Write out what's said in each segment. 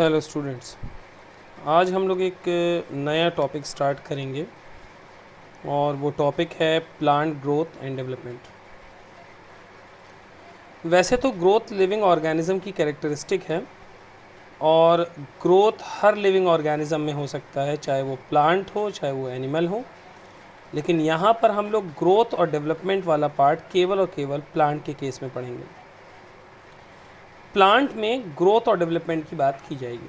Hello students, आज हम लोग एक नया टॉपिक स्टार्ट करेंगे और वो टॉपिक है प्लांट ग्रोथ एंड डेवलपमेंट। वैसे तो ग्रोथ लिविंग ऑर्गेनिज्म की कैरेक्टरिस्टिक है और ग्रोथ हर लिविंग ऑर्गेनिज्म में हो सकता है, चाहे वो प्लांट हो चाहे वो एनिमल हो। लेकिन यहाँ पर हम लोग ग्रोथ और डेवलपमेंट वाला पार्ट केवल और केवल प्लांट के केस में पढ़ेंगे। प्लांट में ग्रोथ और डेवलपमेंट की बात की जाएगी,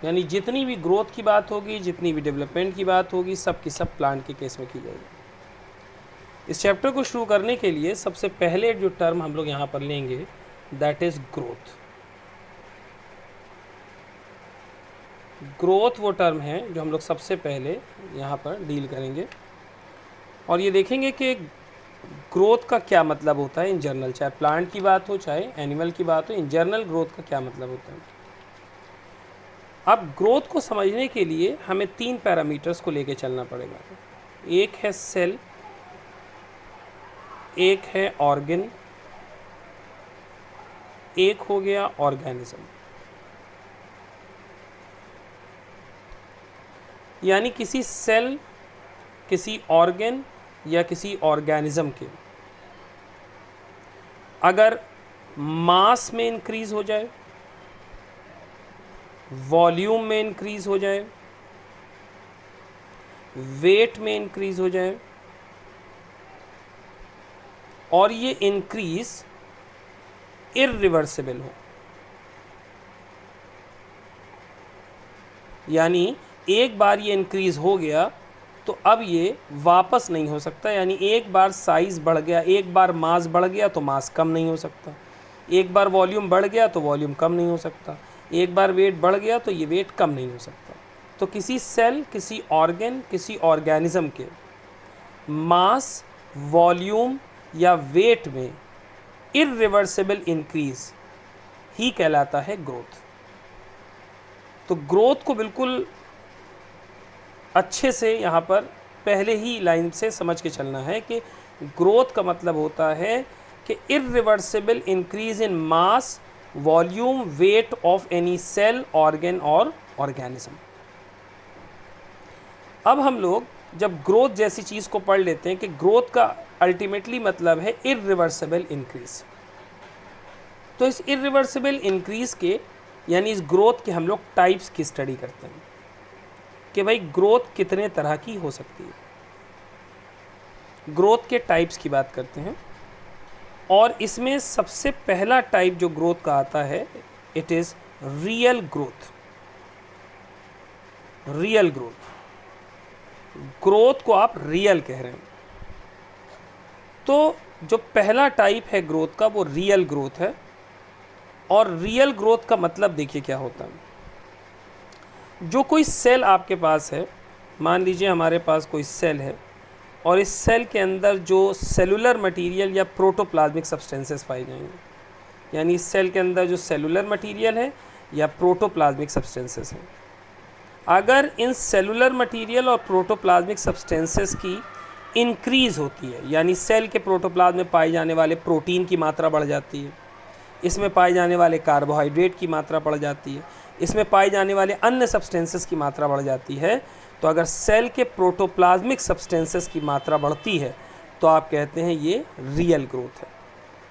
यानी जितनी भी ग्रोथ की बात होगी, जितनी भी डेवलपमेंट की बात होगी, सब की सब प्लांट के केस में की जाएगी। इस चैप्टर को शुरू करने के लिए सबसे पहले जो टर्म हम लोग यहाँ पर लेंगे दैट इज ग्रोथ। ग्रोथ वो टर्म है जो हम लोग सबसे पहले यहाँ पर डील करेंगे और ये देखेंगे कि ग्रोथ का क्या मतलब होता है इन जनरल, चाहे प्लांट की बात हो चाहे एनिमल की बात हो, इन जनरल ग्रोथ का क्या मतलब होता है। अब ग्रोथ को समझने के लिए हमें 3 पैरामीटर्स को लेके चलना पड़ेगा। एक है सेल, एक है ऑर्गन, एक हो गया ऑर्गेनिज्म। यानी किसी सेल, किसी ऑर्गन या किसी ऑर्गेनिज्म के अगर मास में इंक्रीज हो जाए, वॉल्यूम में इंक्रीज हो जाए, वेट में इंक्रीज हो जाए और ये इंक्रीज इररिवर्सिबल हो, यानी एक बार ये इंक्रीज हो गया तो अब ये वापस नहीं हो सकता। यानी एक बार साइज बढ़ गया, एक बार मास बढ़ गया तो मास कम नहीं हो सकता, एक बार वॉल्यूम बढ़ गया तो वॉल्यूम कम नहीं हो सकता, एक बार वेट बढ़ गया तो ये वेट कम नहीं हो सकता। तो किसी सेल, किसी ऑर्गन, किसी ऑर्गेनिज्म के मास, वॉल्यूम या वेट में इररिवर्सिबल इंक्रीज ही कहलाता है ग्रोथ। तो ग्रोथ को बिल्कुल अच्छे से यहाँ पर पहले ही लाइन से समझ के चलना है कि ग्रोथ का मतलब होता है कि irreversible increase in mass, volume, weight of any cell, organ और ऑर्गेनिज्म। अब हम लोग जब ग्रोथ जैसी चीज़ को पढ़ लेते हैं कि ग्रोथ का अल्टीमेटली मतलब है इररिवर्सिबल इंक्रीज, तो इस इररिवर्सिबल इंक्रीज के यानी इस ग्रोथ के हम लोग टाइप्स की स्टडी करते हैं कि भाई ग्रोथ कितने तरह की हो सकती है। ग्रोथ के टाइप्स की बात करते हैं और इसमें सबसे पहला टाइप जो ग्रोथ का आता है it is real growth. Real growth, growth को आप रियल कह रहे हैं। तो जो पहला टाइप है ग्रोथ का वो रियल ग्रोथ है। और रियल ग्रोथ का मतलब देखिए क्या होता है। जो कोई सेल आपके पास है, मान लीजिए हमारे पास कोई सेल है और इस सेल के अंदर जो सेलुलर मटेरियल या प्रोटोप्लाज्मिक सब्सटेंसेस पाए जाएंगे, यानी इस सेल के अंदर जो सेलुलर मटेरियल है या प्रोटोप्लाज्मिक सब्सटेंसेस हैं, अगर इन सेलुलर मटेरियल और प्रोटोप्लाज्मिक सब्सटेंसेस की इंक्रीज़ होती है, यानी सेल के प्रोटोप्लाज्म में पाए जाने वाले प्रोटीन की मात्रा बढ़ जाती है, इसमें पाए जाने वाले कार्बोहाइड्रेट की मात्रा बढ़ जाती है, इसमें पाए जाने वाले अन्य सब्सटेंसेस की मात्रा बढ़ जाती है, तो अगर सेल के प्रोटोप्लाज्मिक सब्सटेंसेस की मात्रा बढ़ती है तो आप कहते हैं ये रियल ग्रोथ है।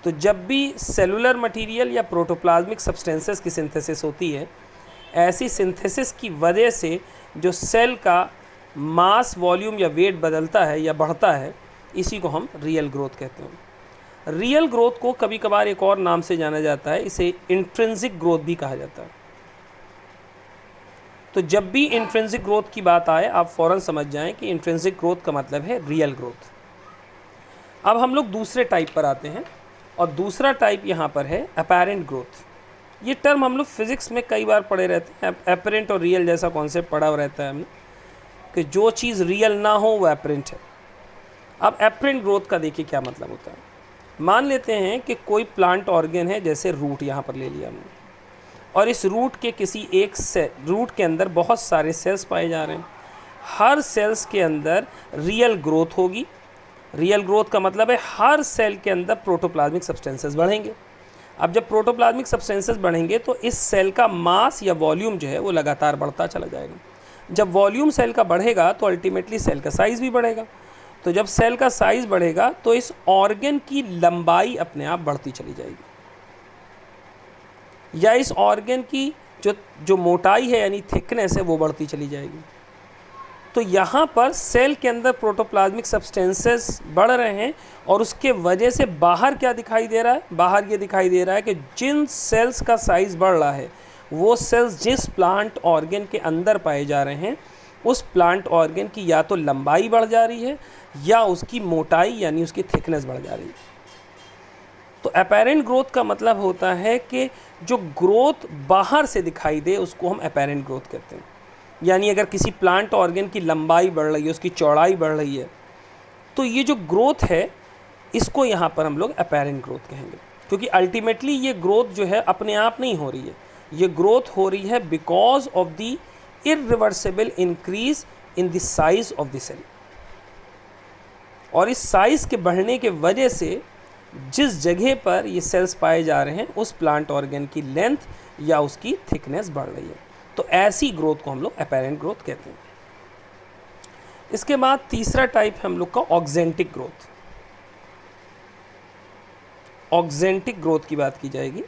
तो जब भी सेलुलर मटेरियल या प्रोटोप्लाज्मिक सब्सटेंसेस की सिंथेसिस होती है, ऐसी सिंथेसिस की वजह से जो सेल का मास, वॉल्यूम या वेट बदलता है या बढ़ता है, इसी को हम रियल ग्रोथ कहते हैं। रियल ग्रोथ को कभी कभार एक और नाम से जाना जाता है, इसे इंट्रिंसिक ग्रोथ भी कहा जाता है। तो जब भी इंट्रिंसिक ग्रोथ की बात आए आप फ़ौरन समझ जाएं कि इंट्रिंसिक ग्रोथ का मतलब है रियल ग्रोथ। अब हम लोग दूसरे टाइप पर आते हैं और दूसरा टाइप यहाँ पर है अपैरेंट ग्रोथ। ये टर्म हम लोग फिज़िक्स में कई बार पढ़े रहते हैं। अपैरेंट और रियल जैसा कॉन्सेप्ट पढ़ा रहता है हमने कि जो चीज़ रियल ना हो वो अपैरेंट है। अब अपैरेंट ग्रोथ का देखिए क्या मतलब होता है। मान लेते हैं कि कोई प्लांट ऑर्गन है, जैसे रूट यहाँ पर ले लिया हमने, और इस रूट के किसी एक रूट के अंदर बहुत सारे सेल्स पाए जा रहे हैं। हर सेल्स के अंदर रियल ग्रोथ होगी। रियल ग्रोथ का मतलब है हर सेल के अंदर प्रोटोप्लाज्मिक सब्सटेंसेस बढ़ेंगे। अब जब प्रोटोप्लाज्मिक सब्सटेंसेस बढ़ेंगे तो इस सेल का मास या वॉल्यूम जो है वो लगातार बढ़ता चला जाएगा। जब वॉल्यूम सेल का बढ़ेगा तो अल्टीमेटली सेल का साइज़ भी बढ़ेगा। तो जब सेल का साइज़ बढ़ेगा तो इस ऑर्गन की लंबाई अपने आप बढ़ती चली जाएगी, या इस ऑर्गन की जो मोटाई है यानी थिकनेस है वो बढ़ती चली जाएगी। तो यहाँ पर सेल के अंदर प्रोटोप्लाज्मिक सब्सटेंसेस बढ़ रहे हैं और उसके वजह से बाहर क्या दिखाई दे रहा है? बाहर ये दिखाई दे रहा है कि जिन सेल्स का साइज़ बढ़ रहा है वो सेल्स जिस प्लांट ऑर्गन के अंदर पाए जा रहे हैं उस प्लांट ऑर्गन की या तो लंबाई बढ़ जा रही है या उसकी मोटाई यानी उसकी थिकनेस बढ़ जा रही है। तो अपैरेंट ग्रोथ का मतलब होता है कि जो ग्रोथ बाहर से दिखाई दे उसको हम अपैरेंट ग्रोथ कहते हैं। यानी अगर किसी प्लांट ऑर्गन की लंबाई बढ़ रही है, उसकी चौड़ाई बढ़ रही है, तो ये जो ग्रोथ है इसको यहाँ पर हम लोग अपैरेंट ग्रोथ कहेंगे, क्योंकि अल्टीमेटली ये ग्रोथ जो है अपने आप नहीं हो रही है, ये ग्रोथ हो रही है because of the irreversible increase in the size of the cell. और इस साइज़ के बढ़ने के वजह से जिस जगह पर ये सेल्स पाए जा रहे हैं उस प्लांट ऑर्गन की लेंथ या उसकी थिकनेस बढ़ रही है। तो ऐसी ग्रोथ को हम लोग अपैरेंट ग्रोथ कहते हैं। इसके बाद तीसरा टाइप है हम लोग का ऑक्जेंटिक ग्रोथ। ऑक्जेंटिक ग्रोथ की बात की जाएगी।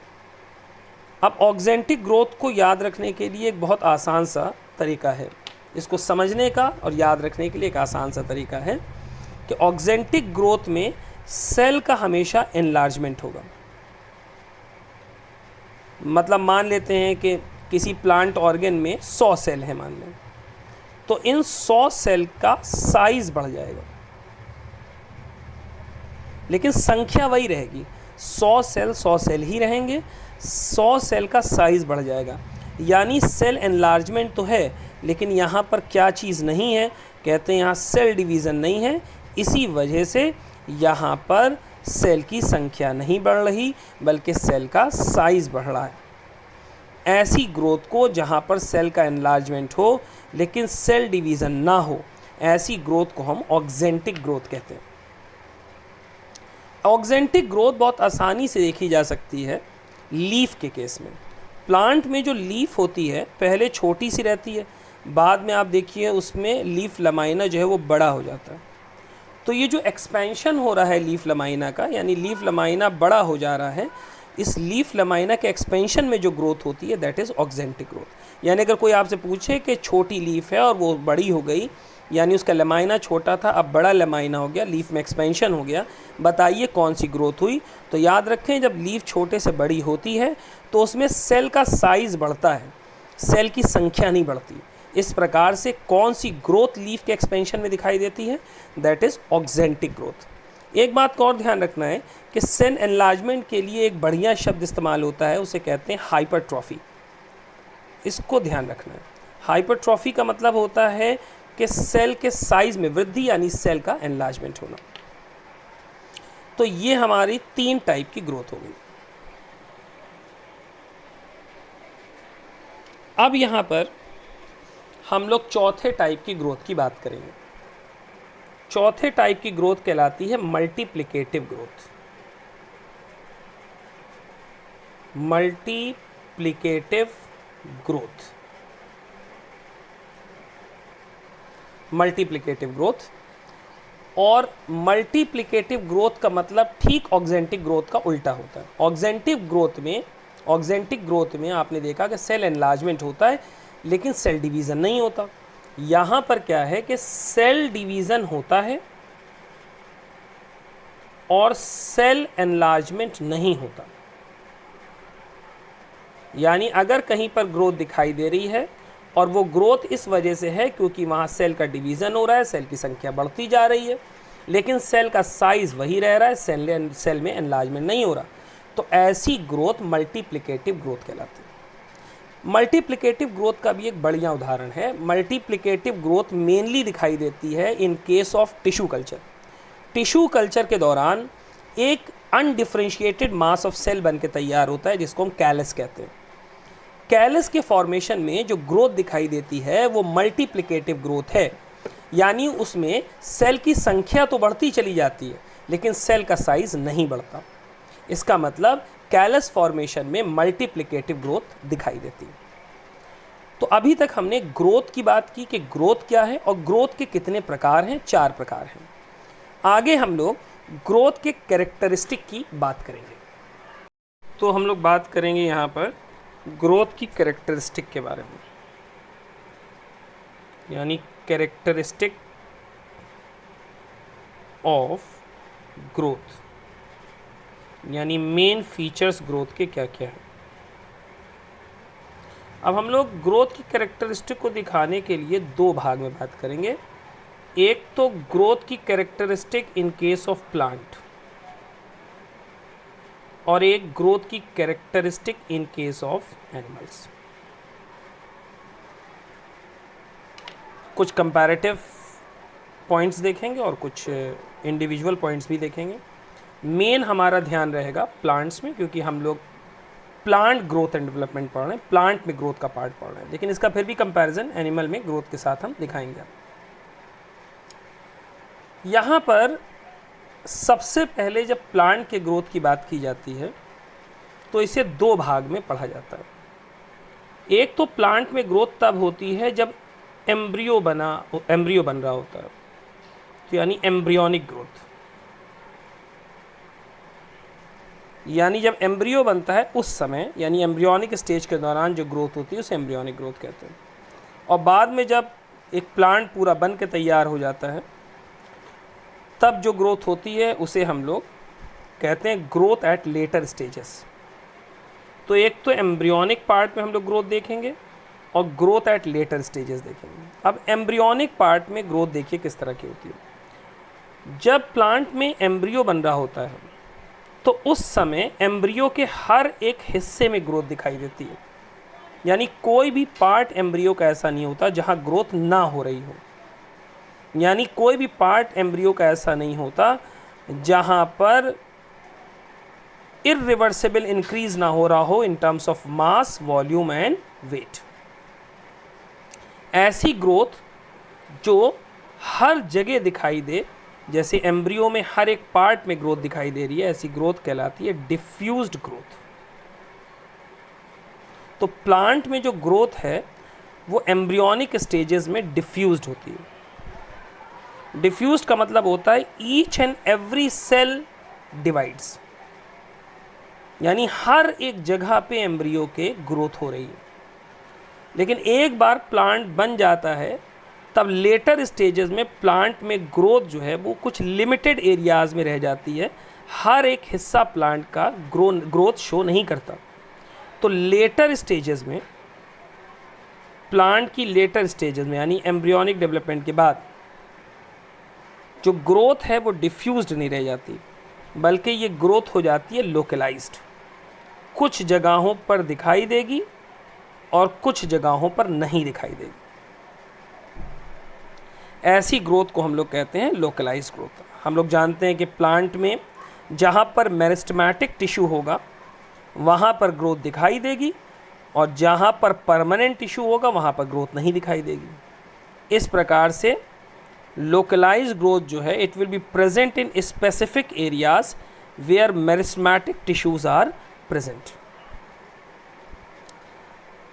अब ऑक्जेंटिक ग्रोथ को याद रखने के लिए एक बहुत आसान सा तरीका है, इसको समझने का और याद रखने के लिए एक आसान सा तरीका है कि ऑक्जेंटिक ग्रोथ में सेल का हमेशा एनलार्जमेंट होगा। मतलब मान लेते हैं कि किसी प्लांट ऑर्गन में 100 सेल है मान लें, तो इन 100 सेल का साइज बढ़ जाएगा, लेकिन संख्या वही रहेगी। 100 सेल ही रहेंगे, 100 सेल का साइज बढ़ जाएगा। यानी सेल एनलार्जमेंट तो है, लेकिन यहाँ पर क्या चीज़ नहीं है? कहते हैं यहाँ सेल डिवीज़न नहीं है। इसी वजह से यहाँ पर सेल की संख्या नहीं बढ़ रही बल्कि सेल का साइज़ बढ़ रहा है। ऐसी ग्रोथ को जहाँ पर सेल का एनलार्जमेंट हो लेकिन सेल डिवीज़न ना हो, ऐसी ग्रोथ को हम ऑक्जेंटिक ग्रोथ कहते हैं। ऑक्जेंटिक ग्रोथ बहुत आसानी से देखी जा सकती है लीफ के केस में। प्लांट में जो लीफ होती है पहले छोटी सी रहती है, बाद में आप देखिए उसमें लीफ लमाइना जो है वो बड़ा हो जाता है। तो ये जो एक्सपेंशन हो रहा है लीफ लमाइना का, यानी लीफ लमाइना बड़ा हो जा रहा है, इस लीफ लमाइना के एक्सपेंशन में जो ग्रोथ होती है दैट इज़ ऑक्जेंटिक ग्रोथ। यानी अगर कोई आपसे पूछे कि छोटी लीफ है और वो बड़ी हो गई, यानी उसका लमाइना छोटा था अब बड़ा लमाइना हो गया, लीफ में एक्सपेंशन हो गया, बताइए कौन सी ग्रोथ हुई? तो याद रखें जब लीफ छोटे से बड़ी होती है तो उसमें सेल का साइज़ बढ़ता है, सेल की संख्या नहीं बढ़ती। इस प्रकार से कौन सी ग्रोथ लीफ के एक्सपेंशन में दिखाई देती है? That is oxyntic growth. एक बात का और ध्यान रखना है कि सेल एनलार्जमेंट के लिए एक बढ़िया शब्द इस्तेमाल होता है, उसे कहते हैं हाइपरट्रॉफी। इसको ध्यान रखना है। हाइपरट्रॉफी का मतलब होता है कि सेल के साइज में वृद्धि यानी सेल का एनलार्जमेंट होना। तो ये हमारी 3 टाइप की ग्रोथ हो गई। अब यहाँ पर हम लोग चौथे टाइप की ग्रोथ की बात करेंगे। चौथे टाइप की ग्रोथ कहलाती है multiplicative growth. Multiplicative growth, multiplicative growth. और मल्टीप्लिकेटिव ग्रोथ का मतलब ठीक ऑक्जेंटिक ग्रोथ का उल्टा होता है। ऑक्जेंटिक ग्रोथ में आपने देखा कि सेल एनलार्जमेंट होता है लेकिन सेल डिवीज़न नहीं होता। यहाँ पर क्या है कि सेल डिवीज़न होता है और सेल एनलार्जमेंट नहीं होता। यानी अगर कहीं पर ग्रोथ दिखाई दे रही है और वो ग्रोथ इस वजह से है क्योंकि वहाँ सेल का डिवीज़न हो रहा है, सेल की संख्या बढ़ती जा रही है, लेकिन सेल का साइज़ वही रह रहा है, सेल में एनलार्जमेंट नहीं हो रहा, तो ऐसी ग्रोथ मल्टीप्लिकेटिव ग्रोथ कहलाती है। मल्टीप्लिकेटिव ग्रोथ का भी एक बढ़िया उदाहरण है। मल्टीप्लिकेटिव ग्रोथ मेनली दिखाई देती है इन case of tissue culture. Tissue culture के दौरान एक अनडिफरेंशिएटेड मास ऑफ सेल बन के तैयार होता है जिसको हम कैलस कहते हैं। कैलस के फॉर्मेशन में जो ग्रोथ दिखाई देती है वो मल्टीप्लिकेटिव ग्रोथ है, यानी उसमें सेल की संख्या तो बढ़ती चली जाती है लेकिन सेल का साइज नहीं बढ़ता। इसका मतलब कैलस फॉर्मेशन में मल्टीप्लिकेटिव ग्रोथ दिखाई देती है। तो अभी तक हमने ग्रोथ की बात की कि ग्रोथ क्या है और ग्रोथ के कितने प्रकार हैं, 4 प्रकार हैं। आगे हम लोग ग्रोथ के कैरेक्टरिस्टिक की बात करेंगे। तो हम लोग बात करेंगे यहाँ पर ग्रोथ की कैरेक्टरिस्टिक के बारे में, यानी कैरेक्टरिस्टिक ऑफ ग्रोथ, यानी मेन फीचर्स ग्रोथ के क्या क्या हैं। अब हम लोग ग्रोथ की कैरेक्टरिस्टिक को दिखाने के लिए 2 भाग में बात करेंगे। एक तो ग्रोथ की characteristic in case of plant और एक ग्रोथ की characteristic in case of animals. कुछ कंपैरेटिव पॉइंट्स देखेंगे और कुछ इंडिविजुअल पॉइंट्स भी देखेंगे। मेन हमारा ध्यान रहेगा प्लांट्स में, क्योंकि हम लोग प्लांट ग्रोथ एंड डेवलपमेंट पढ़ रहे हैं, प्लांट में ग्रोथ का पार्ट पढ़ रहे हैं, लेकिन इसका फिर भी कंपैरिजन एनिमल में ग्रोथ के साथ हम दिखाएंगे। यहाँ पर सबसे पहले जब प्लांट के ग्रोथ की बात की जाती है तो इसे 2 भाग में पढ़ा जाता है। एक तो प्लांट में ग्रोथ तब होती है जब एम्ब्रियो बन रहा होता है, तो यानी एम्ब्रियोनिक ग्रोथ, यानी जब एम्ब्रियो बनता है उस समय, यानी एम्ब्रियोनिक स्टेज के दौरान जो ग्रोथ होती है उसे एम्ब्रियोनिक ग्रोथ कहते हैं। और बाद में जब एक प्लांट पूरा बन के तैयार हो जाता है तब जो ग्रोथ होती है उसे हम लोग कहते हैं ग्रोथ एट लेटर स्टेजेस। तो एक तो एम्ब्रियोनिक पार्ट में हम लोग ग्रोथ देखेंगे और ग्रोथ एट लेटर स्टेजेस देखेंगे। अब एम्ब्रियोनिक पार्ट में ग्रोथ देखिए किस तरह की होती है। जब प्लांट में एम्ब्रियो बन रहा होता है तो उस समय एम्ब्रियो के हर एक हिस्से में ग्रोथ दिखाई देती है, यानी कोई भी पार्ट एम्ब्रियो का ऐसा नहीं होता जहां ग्रोथ ना हो रही हो, यानी कोई भी पार्ट एम्ब्रियो का ऐसा नहीं होता जहां पर इरिवर्सिबल इंक्रीज ना हो रहा हो in terms of mass, volume and weight. ऐसी ग्रोथ जो हर जगह दिखाई दे, जैसे एम्ब्रियो में हर एक पार्ट में ग्रोथ दिखाई दे रही है, ऐसी ग्रोथ कहलाती है डिफ्यूज्ड ग्रोथ। तो प्लांट में जो ग्रोथ है वो एम्ब्रियोनिक स्टेजेस में डिफ्यूज्ड होती है। डिफ्यूज्ड का मतलब होता है each and every cell divides, यानी हर एक जगह पे एम्ब्रियो के ग्रोथ हो रही है। लेकिन एक बार प्लांट बन जाता है तब लेटर स्टेजेस में प्लांट में ग्रोथ जो है वो कुछ लिमिटेड एरियाज में रह जाती है, हर एक हिस्सा प्लांट का ग्रोथ शो नहीं करता। तो लेटर स्टेजेस में, प्लांट की लेटर स्टेजेस में यानी एम्ब्रियोनिक डेवलपमेंट के बाद जो ग्रोथ है वो डिफ्यूज्ड नहीं रह जाती, बल्कि ये ग्रोथ हो जाती है लोकलाइज्ड। कुछ जगहों पर दिखाई देगी और कुछ जगहों पर नहीं दिखाई देगी। ऐसी ग्रोथ को हम लोग कहते हैं लोकलाइज्ड ग्रोथ। हम लोग जानते हैं कि प्लांट में जहाँ पर मेरिस्टेमेटिक टिश्यू होगा वहाँ पर ग्रोथ दिखाई देगी और जहाँ पर परमानेंट टिश्यू होगा वहाँ पर ग्रोथ नहीं दिखाई देगी। इस प्रकार से लोकलाइज्ड ग्रोथ जो है it will be present in specific areas where meristematic tissues are present.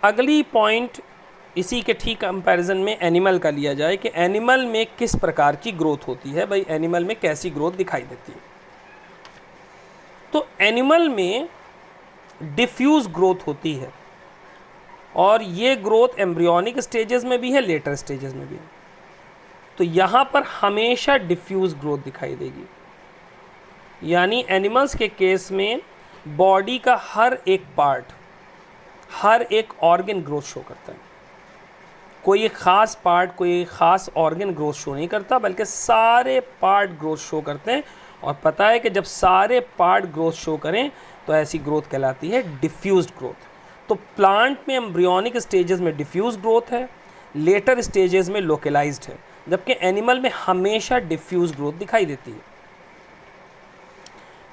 अगली पॉइंट इसी के ठीक कंपैरिजन में एनिमल का लिया जाए कि एनिमल में किस प्रकार की ग्रोथ होती है, भाई एनिमल में कैसी ग्रोथ दिखाई देती है। तो एनिमल में डिफ्यूज ग्रोथ होती है और ये ग्रोथ एम्ब्रियोनिक स्टेजेस में भी है, लेटर स्टेजेस में भी है। तो यहाँ पर हमेशा डिफ्यूज ग्रोथ दिखाई देगी, यानी एनिमल्स के केस में बॉडी का हर एक पार्ट, हर एक ऑर्गन ग्रोथ शो करता है। कोई एक ख़ास पार्ट, कोई ख़ास ऑर्गन ग्रोथ शो नहीं करता, बल्कि सारे पार्ट ग्रोथ शो करते हैं। और पता है कि जब सारे पार्ट ग्रोथ शो करें तो ऐसी ग्रोथ कहलाती है डिफ्यूज्ड ग्रोथ। तो प्लांट में एम्ब्रियोनिक स्टेजेस में डिफ्यूज ग्रोथ है, लेटर स्टेजेस में लोकलाइज्ड है, जबकि एनिमल में हमेशा डिफ्यूज ग्रोथ दिखाई देती है।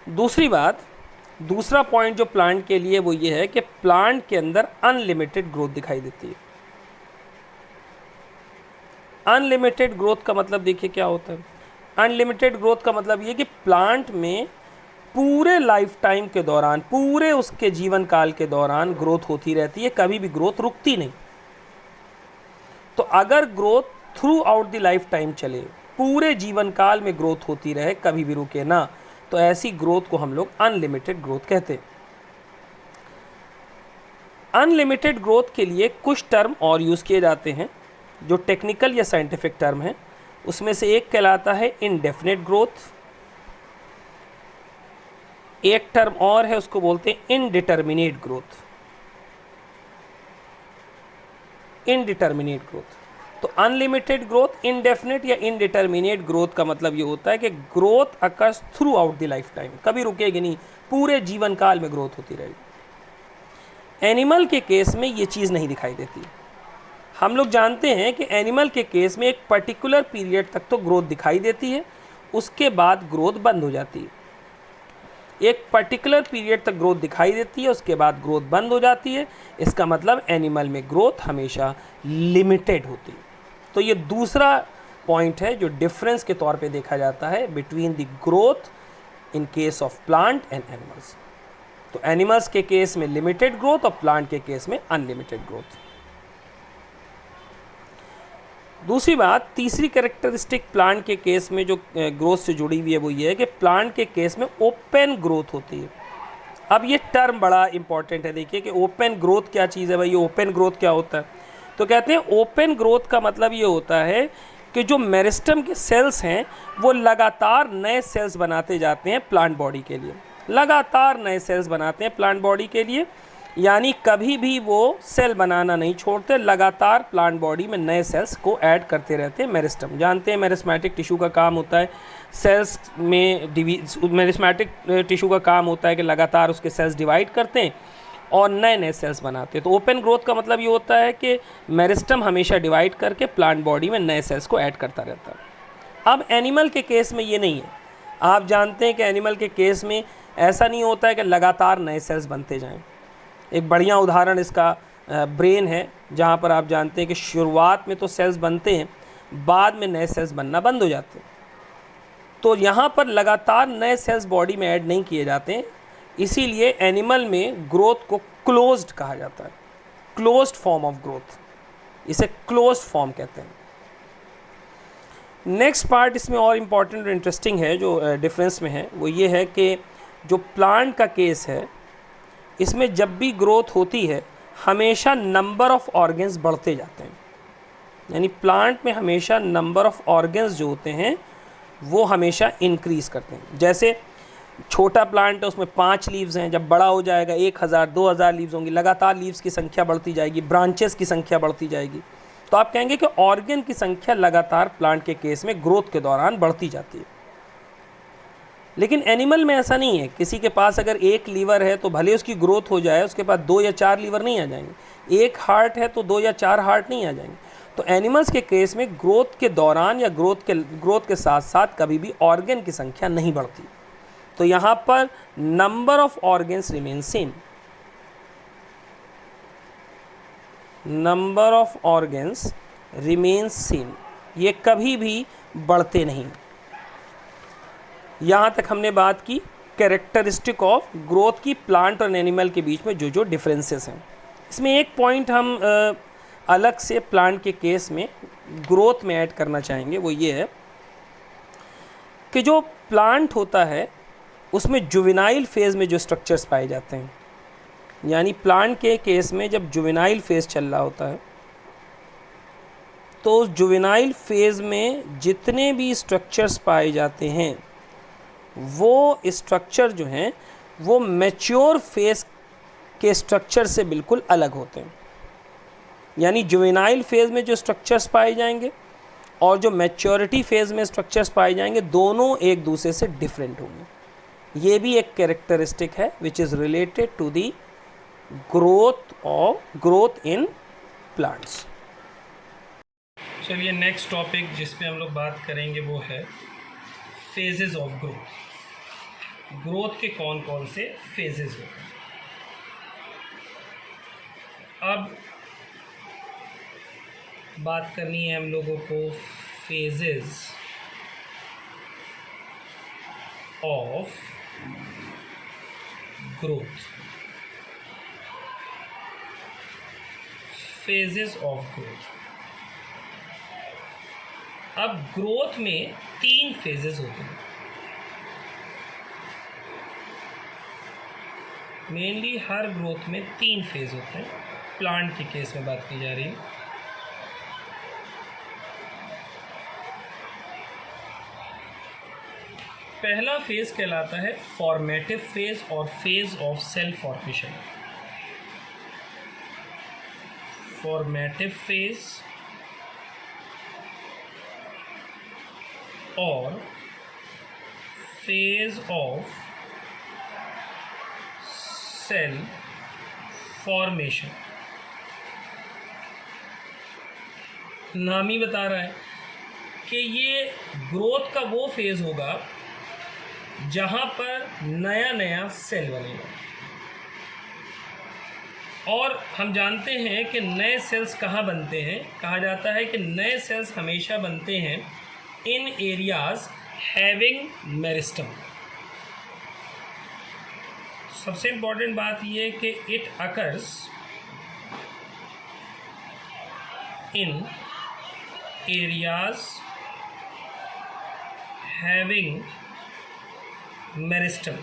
दूसरी बात, दूसरा पॉइंट जो प्लांट के लिए वो ये है कि प्लांट के अंदर अनलिमिटेड ग्रोथ दिखाई देती है। अनलिमिटेड ग्रोथ का मतलब देखिए क्या होता है। अनलिमिटेड ग्रोथ का मतलब ये कि प्लांट में पूरे लाइफ टाइम के दौरान, पूरे उसके जीवन काल के दौरान ग्रोथ होती रहती है, कभी भी ग्रोथ रुकती नहीं। तो अगर growth through out the life time चले, पूरे जीवन काल में ग्रोथ होती रहे, कभी भी रुके ना, तो ऐसी ग्रोथ को हम लोग अनलिमिटेड ग्रोथ कहते हैं। अनलिमिटेड ग्रोथ के लिए कुछ टर्म और यूज़ किए जाते हैं जो टेक्निकल या साइंटिफिक टर्म है। उसमें से एक कहलाता है इनडेफिनेट ग्रोथ, एक टर्म और है उसको बोलते हैं इनडिटर्मिनेट ग्रोथ। इनडिटर्मिनेट ग्रोथ, तो अनलिमिटेड ग्रोथ, इनडेफिनेट या इनडिटर्मिनेट ग्रोथ का मतलब ये होता है कि growth occurs through out the life time, कभी रुकेगी नहीं, पूरे जीवन काल में ग्रोथ होती रहेगी। एनिमल के केस में ये चीज़ नहीं दिखाई देती। हम लोग जानते हैं कि एनिमल के केस में एक पर्टिकुलर पीरियड तक तो ग्रोथ दिखाई देती है, उसके बाद ग्रोथ बंद हो जाती है। एक पर्टिकुलर पीरियड तक ग्रोथ दिखाई देती है, उसके बाद ग्रोथ बंद हो जाती है। इसका मतलब एनिमल में ग्रोथ हमेशा लिमिटेड होती है। तो ये दूसरा पॉइंट है जो डिफरेंस के तौर पे देखा जाता है between the growth in case of plant and animals. तो एनिमल्स के केस में लिमिटेड ग्रोथ और प्लांट के केस में अनलिमिटेड ग्रोथ। दूसरी बात, तीसरी कैरेक्टरिस्टिक प्लांट के केस में जो ग्रोथ से जुड़ी हुई है वो ये है कि प्लांट के केस में ओपन ग्रोथ होती है। अब ये टर्म बड़ा इंपॉर्टेंट है, देखिए कि ओपन ग्रोथ क्या चीज़ है भाई, ये ओपन ग्रोथ क्या होता है। तो कहते हैं ओपन ग्रोथ का मतलब ये होता है कि जो मेरिस्टम के सेल्स हैं वो लगातार नए सेल्स बनाते जाते हैं प्लांट बॉडी के लिए, लगातार नए सेल्स बनाते हैं प्लांट बॉडी के लिए, यानी कभी भी वो सेल बनाना नहीं छोड़ते, लगातार प्लांट बॉडी में नए सेल्स को ऐड करते रहते हैं। मेरिस्टम जानते हैं मेरिस्मेटिक टिश्यू का काम होता है, सेल्स में मेरिस्मेटिक टिश्यू का काम होता है कि लगातार उसके सेल्स डिवाइड करते हैं और नए नए सेल्स बनाते हैं। तो ओपन ग्रोथ का मतलब ये होता है कि मेरिस्टम हमेशा डिवाइड करके प्लांट बॉडी में नए सेल्स को ऐड करता रहता है। अब एनिमल के केस में ये नहीं है। आप जानते हैं कि एनिमल के केस में ऐसा नहीं होता है कि लगातार नए सेल्स बनते जाएं। एक बढ़िया उदाहरण इसका ब्रेन है, जहाँ पर आप जानते हैं कि शुरुआत में तो सेल्स बनते हैं, बाद में नए सेल्स बनना बंद हो जाते हैं। तो यहाँ पर लगातार नए सेल्स बॉडी में ऐड नहीं किए जाते हैं, इसीलिए एनिमल में ग्रोथ को क्लोज्ड कहा जाता है, क्लोज्ड फॉर्म ऑफ ग्रोथ, इसे क्लोज्ड फॉर्म कहते हैं। नेक्स्ट पार्ट इसमें और इम्पॉर्टेंट और इंटरेस्टिंग है जो डिफरेंस में है, वो ये है कि जो प्लांट का केस है इसमें जब भी ग्रोथ होती है हमेशा नंबर ऑफ ऑर्गन्स बढ़ते जाते हैं, यानी प्लांट में हमेशा नंबर ऑफ ऑर्गन्स जो होते हैं वो हमेशा इंक्रीज़ करते हैं। जैसे छोटा प्लांट है उसमें 5 लीव्स हैं, जब बड़ा हो जाएगा 1000 2000 लीव्स होंगी, लगातार लीव्स की संख्या बढ़ती जाएगी, ब्रांचेस की संख्या बढ़ती जाएगी। तो आप कहेंगे कि ऑर्गन की संख्या लगातार प्लांट के केस में ग्रोथ के दौरान बढ़ती जाती है। लेकिन एनिमल में ऐसा नहीं है। किसी के पास अगर 1 लीवर है तो भले उसकी ग्रोथ हो जाए, उसके पास 2 या 4 लीवर नहीं आ जाएंगे। 1 हार्ट है तो 2 या 4 हार्ट नहीं आ जाएंगे। तो एनिमल्स के केस में ग्रोथ के दौरान या ग्रोथ के साथ साथ कभी भी ऑर्गन की संख्या नहीं बढ़ती। तो यहाँ पर number of organs remain same, number of organs remain same, ये कभी भी बढ़ते नहीं। यहाँ तक हमने बात की कैरेक्टरिस्टिक ऑफ ग्रोथ की प्लांट और एनिमल के बीच में जो जो डिफरेंसेस हैं। इसमें एक पॉइंट हम अलग से प्लांट के केस में ग्रोथ में ऐड करना चाहेंगे, वो ये है कि जो प्लांट होता है उसमें जुवेनाइल फेज़ में जो स्ट्रक्चर्स पाए जाते हैं, यानी प्लांट के केस में जब जुवेनाइल फेज़ चल रहा होता है तो जुवेनाइल फेज़ में जितने भी स्ट्रक्चर्स पाए जाते हैं वो स्ट्रक्चर जो हैं वो मैच्योर फेज़ के स्ट्रक्चर से बिल्कुल अलग होते हैं। यानी जुवेनाइल फेज़ में जो स्ट्रक्चर्स पाए जाएंगे और जो मैच्योरिटी फेज़ में स्ट्रक्चर्स पाए जाएंगे दोनों एक दूसरे से डिफरेंट होंगे। ये भी एक कैरेक्टरिस्टिक है which is related to the growth in plants. चलिए नेक्स्ट टॉपिक जिस पे हम लोग बात करेंगे वो है फेजेस ऑफ ग्रोथ। ग्रोथ के कौन कौन से फेजेस होते हैं। अब बात करनी है हम लोगों को phases of growth, phases of growth. अब ग्रोथ में 3 फेजेस होते हैं, मेनली हर ग्रोथ में 3 फेज होते हैं, प्लांट के केस में बात की जा रही है। पहला फेज कहलाता है फॉर्मेटिव फेज और phase of cell formation. Formative phase और फेज ऑफ सेल फॉर्मेशन। नाम ही बता रहा है कि ये ग्रोथ का वो फेज होगा जहाँ पर नया नया सेल बनेगा। और हम जानते हैं कि नए सेल्स कहाँ बनते हैं, कहा जाता है कि नए सेल्स हमेशा बनते हैं इन एरियाज हैविंग मेरिस्टम। सबसे इम्पॉर्टेंट बात यह है कि it occurs in areas having meristem.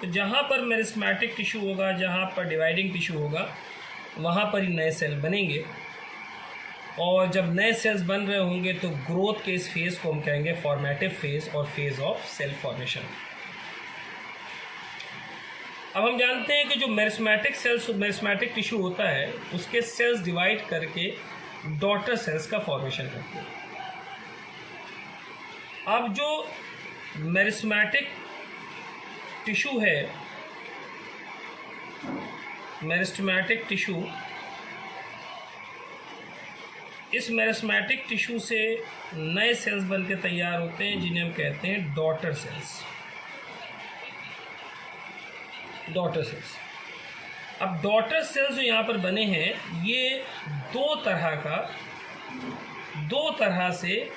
तो जहाँ पर मेरिस्मेटिक टिश्यू होगा, जहाँ पर डिवाइडिंग टिश्यू होगा, वहाँ पर ही नए सेल बनेंगे। और जब नए सेल्स बन रहे होंगे तो ग्रोथ के इस फेज़ को हम कहेंगे फॉर्मेटिव फेज़ और फेज़ ऑफ सेल फॉर्मेशन। अब हम जानते हैं कि जो मेरिस्मेटिक टिश्यू होता है उसके सेल्स डिवाइड करके डॉटर सेल्स का फॉर्मेशन करते हैं। अब जो मेरिस्मेटिक टिश्यू है, मेरिस्टेमेटिक टिश्यू, इस मेरिस्मेटिक टिश्यू से नए सेल्स बनके तैयार होते हैं जिन्हें हम कहते हैं डॉटर सेल्स। Daughter cells. अब डॉटर सेल्स जो यहाँ पर बने हैं ये दो तरह से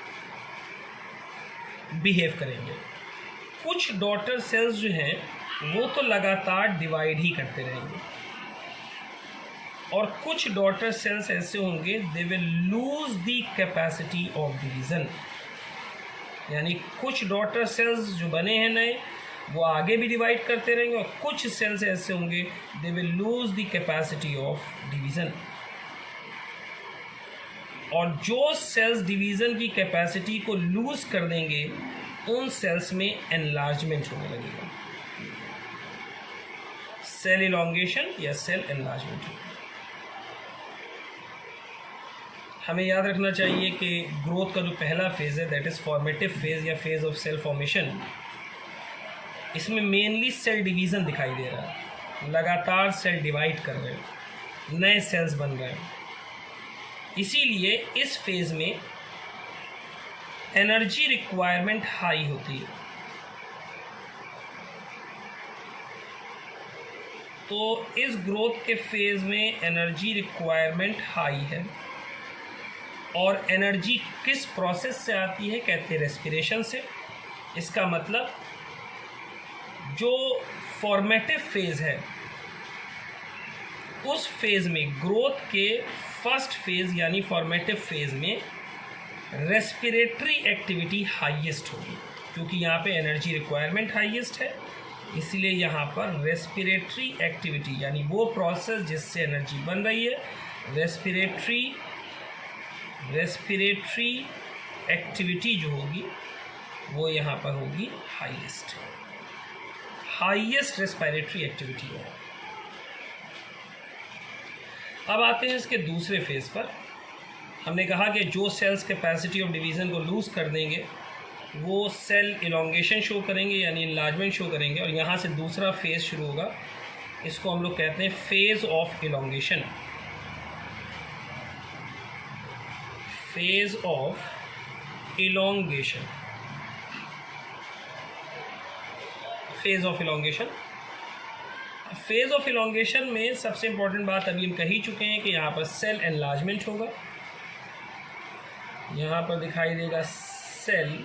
बिहेव करेंगे। कुछ डॉटर सेल्स जो हैं वो तो लगातार डिवाइड ही करते रहेंगे और कुछ डॉटर सेल्स ऐसे होंगे they will lose the capacity of division. यानी कुछ डॉटर सेल्स जो बने हैं नए वो आगे भी डिवाइड करते रहेंगे और कुछ सेल्स ऐसे होंगे they will lose the capacity of division. और जो सेल्स डिवीज़न की कैपेसिटी को लूज कर देंगे उन सेल्स में एनलार्जमेंट होने लगेगा, सेल इलॉन्गेशन या सेल एनलार्जमेंट। हमें याद रखना चाहिए कि ग्रोथ का जो पहला फेज़ है दैट इज़ फॉर्मेटिव फेज़ या फेज़ ऑफ सेल फॉर्मेशन, इसमें मेनली सेल डिवीज़न दिखाई दे रहा है। लगातार सेल डिवाइड कर रहे हैं, नए सेल्स बन रहे हैं। इसीलिए इस फेज़ में एनर्जी रिक्वायरमेंट हाई होती है। तो इस ग्रोथ के फेज़ में एनर्जी रिक्वायरमेंट हाई है। और एनर्जी किस प्रोसेस से आती है, कहते हैं रेस्पिरेशन से। इसका मतलब जो फॉर्मेटिव फेज़ है उस फेज़ में, ग्रोथ के फर्स्ट फेज़ यानी फॉर्मेटिव फेज़ में रेस्पिरेटरी एक्टिविटी हाईएस्ट होगी, क्योंकि यहाँ पे एनर्जी रिक्वायरमेंट हाईएस्ट है। इसलिए यहाँ पर रेस्पिरेटरी एक्टिविटी यानी वो प्रोसेस जिससे एनर्जी बन रही है, रेस्पिरेटरी एक्टिविटी जो होगी वो यहाँ पर होगी हाईएस्ट रेस्पिरेटरी एक्टिविटी है। अब आते हैं इसके दूसरे फेज़ पर। हमने कहा कि जो सेल्स कैपेसिटी ऑफ डिवीज़न को लूज़ कर देंगे वो सेल इलॉन्गेशन शो करेंगे यानी इनलार्जमेंट शो करेंगे। और यहाँ से दूसरा फेज़ शुरू होगा, इसको हम लोग कहते हैं phase of elongation. Phase of elongation, phase of elongation. Phase of elongation में सबसे इम्पॉर्टेंट बात अभी हम कह ही चुके हैं कि यहाँ पर सेल एनलार्जमेंट होगा। यहाँ पर दिखाई देगा cell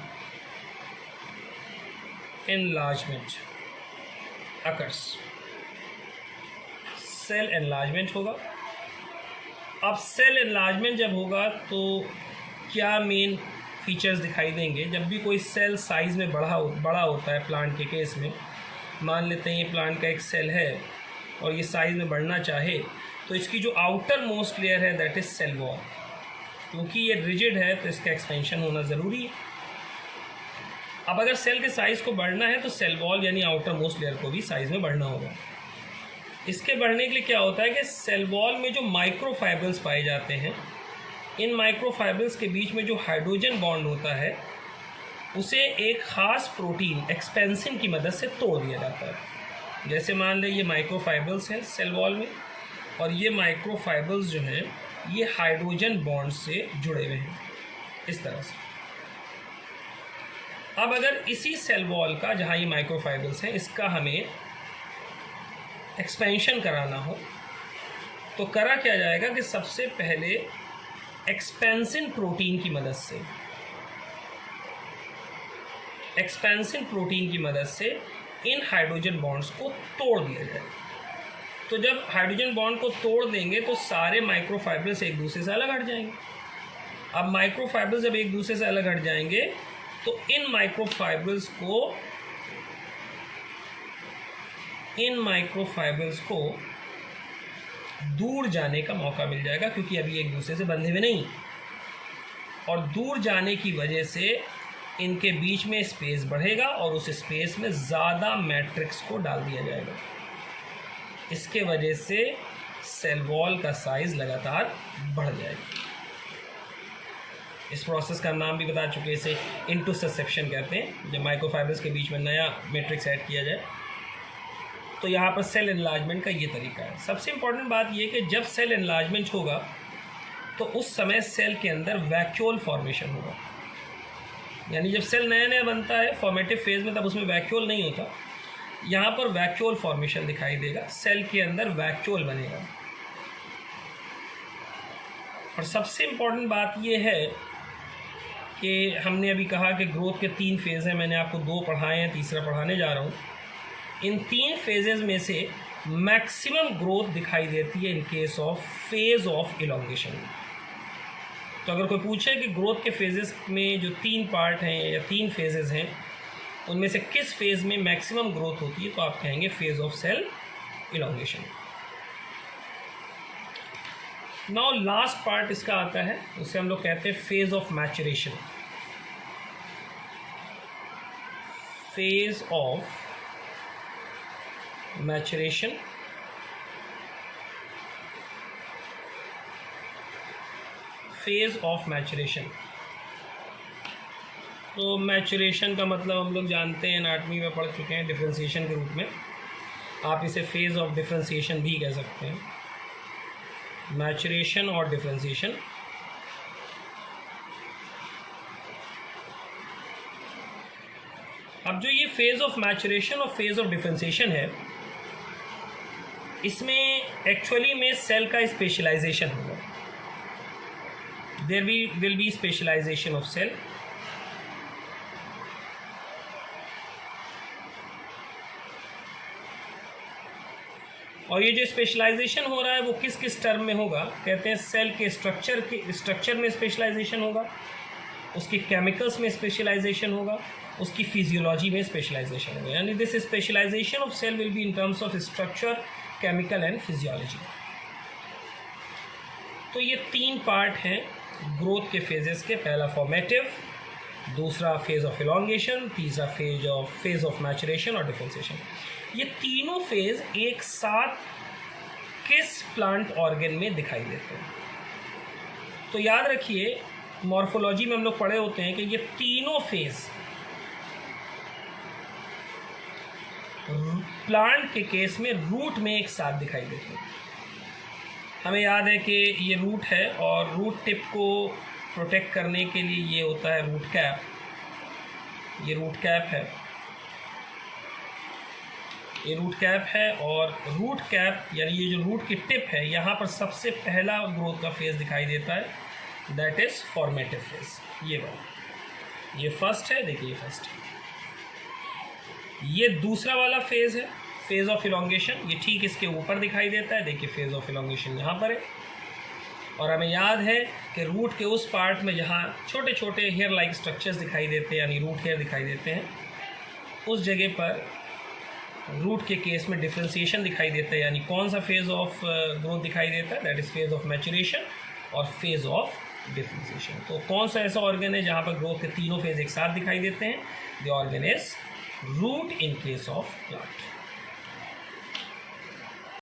enlargement. Occurs, cell enlargement होगा। अब सेल एनलार्जमेंट जब होगा तो क्या मेन फीचर्स दिखाई देंगे? जब भी कोई सेल साइज़ में बड़ा होता है प्लांट के केस में, मान लेते हैं ये प्लांट का एक सेल है और ये साइज़ में बढ़ना चाहे, तो इसकी जो आउटर मोस्ट लेयर है दैट इज़ सेल वॉल। क्योंकि ये रिजिड है तो इसका एक्सपेंशन होना ज़रूरी है। अब अगर सेल के साइज़ को बढ़ना है तो सेल वॉल यानी आउटर मोस्ट लेयर को भी साइज़ में बढ़ना होगा। इसके बढ़ने के लिए क्या होता है कि सेल वॉल में जो माइक्रोफाइब्रिल्स पाए जाते हैं, इन माइक्रोफाइब्रिल्स के बीच में जो हाइड्रोजन बॉन्ड होता है उसे एक ख़ास प्रोटीन एक्सपेंसिन की मदद से तोड़ दिया जाता है। जैसे मान लें ये माइक्रोफाइब्रिल्स हैं सेल वॉल में, और ये माइक्रोफाइब्रिल्स जो हैं ये हाइड्रोजन बॉन्ड से जुड़े हुए हैं इस तरह से। अब अगर इसी सेल वॉल का, जहाँ ये माइक्रोफाइब्रिल्स हैं, इसका हमें एक्सपेंशन कराना हो तो करा क्या जाएगा कि सबसे पहले एक्सपेंसिन प्रोटीन की मदद से, एक्सपेंसिन प्रोटीन की मदद से इन हाइड्रोजन बॉन्ड्स को तोड़ दिया जाए। तो जब हाइड्रोजन बॉन्ड को तोड़ देंगे तो सारे माइक्रोफाइब्रिल्स एक दूसरे से अलग हट जाएंगे। अब माइक्रोफाइब्रिल्स जब एक दूसरे से अलग हट जाएंगे तो इन माइक्रोफाइब्रिल्स को दूर जाने का मौका मिल जाएगा, क्योंकि अभी एक दूसरे से बंधे हुए नहीं, और दूर जाने की वजह से इनके बीच में स्पेस बढ़ेगा और उस स्पेस में ज़्यादा मैट्रिक्स को डाल दिया जाएगा। इसके वजह से सेल वॉल का साइज़ लगातार बढ़ जाएगा। इस प्रोसेस का नाम भी बता चुके हैं, इसे इंटरसेप्शन कहते हैं। जब माइक्रोफाइब्रिल्स के बीच में नया मैट्रिक्स ऐड किया जाए तो यहाँ पर सेल एनलार्जमेंट का ये तरीका है। सबसे इम्पॉर्टेंट बात ये कि जब सेल एनलार्जमेंट होगा तो उस समय सेल के अंदर वैक्यूल फॉर्मेशन होगा। यानी जब सेल नया नया बनता है फॉर्मेटिव फेज़ में, तब उसमें वैक्यूल नहीं होता। यहाँ पर वैक्यूल फॉर्मेशन दिखाई देगा, सेल के अंदर वैक्यूल बनेगा। और सबसे इम्पॉर्टेंट बात ये है कि हमने अभी कहा कि ग्रोथ के 3 फेज़ हैं, मैंने आपको 2 पढ़ाए हैं, तीसरा पढ़ाने जा रहा हूँ। इन 3 फेजेज़ में से मैक्सिमम ग्रोथ दिखाई देती है इन case of phase of elongation. तो अगर कोई पूछे कि ग्रोथ के फेजेस में जो 3 पार्ट हैं या 3 फेजेस हैं उनमें से किस फेज़ में मैक्सिमम ग्रोथ होती है, तो आप कहेंगे phase of cell elongation. Now last part इसका आता है, उसे हम लोग कहते हैं phase of maturation. Phase of maturation, phase of maturation. तो मैचुरेशन का मतलब हम लोग जानते हैं, एनाटॉमी में पढ़ चुके हैं, डिफरेंशिएशन के रूप में। आप इसे फेज़ ऑफ डिफरेंशिएशन भी कह सकते हैं, मैचुरेशन और डिफरेंशिएशन। अब जो ये फेज़ ऑफ मैचुरेशन और फेज़ ऑफ डिफरेंशिएशन है, इसमें एक्चुअली में सेल का स्पेशलाइजेशन होगा। There will be specialization of cell. और ये जो स्पेशलाइजेशन हो रहा है वो किस किस टर्म में होगा? कहते हैं सेल के स्ट्रक्चर में स्पेशलाइजेशन होगा, उसके केमिकल्स में स्पेशलाइजेशन होगा, उसकी फिजियोलॉजी में स्पेशलाइजेशन होगा। यानी this specialization of cell will be in terms of structure, chemical and physiology. तो ये 3 पार्ट हैं ग्रोथ के फेजेस के। पहला फॉर्मेटिव, दूसरा फेज ऑफ इलॉन्गेशन, तीसरा फेज ऑफ मैचुरेशन और डिफरेंशिएशन। ये तीनों फेज एक साथ किस प्लांट ऑर्गन में दिखाई देते हैं? तो याद रखिए, मॉर्फोलॉजी में हम लोग पढ़े होते हैं कि ये तीनों फेज प्लांट के केस में रूट में एक साथ दिखाई देते हैं। हमें याद है कि ये रूट है और रूट टिप को प्रोटेक्ट करने के लिए ये होता है रूट कैप। ये रूट कैप है, ये रूट कैप है, और रूट कैप यानी ये जो रूट की टिप है, यहाँ पर सबसे पहला ग्रोथ का फेज़ दिखाई देता है, दैट इज़ फॉर्मेटिव फेज़। ये वाला, ये फर्स्ट है, देखिए फर्स्ट है। ये दूसरा वाला फेज़ है फेज ऑफ इलोंगेशन, ये ठीक इसके ऊपर दिखाई देता है, देखिए फेज ऑफ इलोंगेशन यहाँ पर है। और हमें याद है कि रूट के उस पार्ट में जहाँ छोटे छोटे हेयर लाइक स्ट्रक्चर्स दिखाई देते हैं, यानी रूट हेयर दिखाई देते हैं, उस जगह पर रूट के केस में डिफ्रेंसिएशन दिखाई देता है, यानी कौन सा फेज ऑफ ग्रोथ दिखाई देता है, that is phase of maturation और फेज ऑफ डिफ्रेंसिएशन। तो कौन सा ऐसा ऑर्गन है जहाँ पर ग्रोथ के तीनों फेज एक साथ दिखाई देते हैं? The organ is root in case of plant.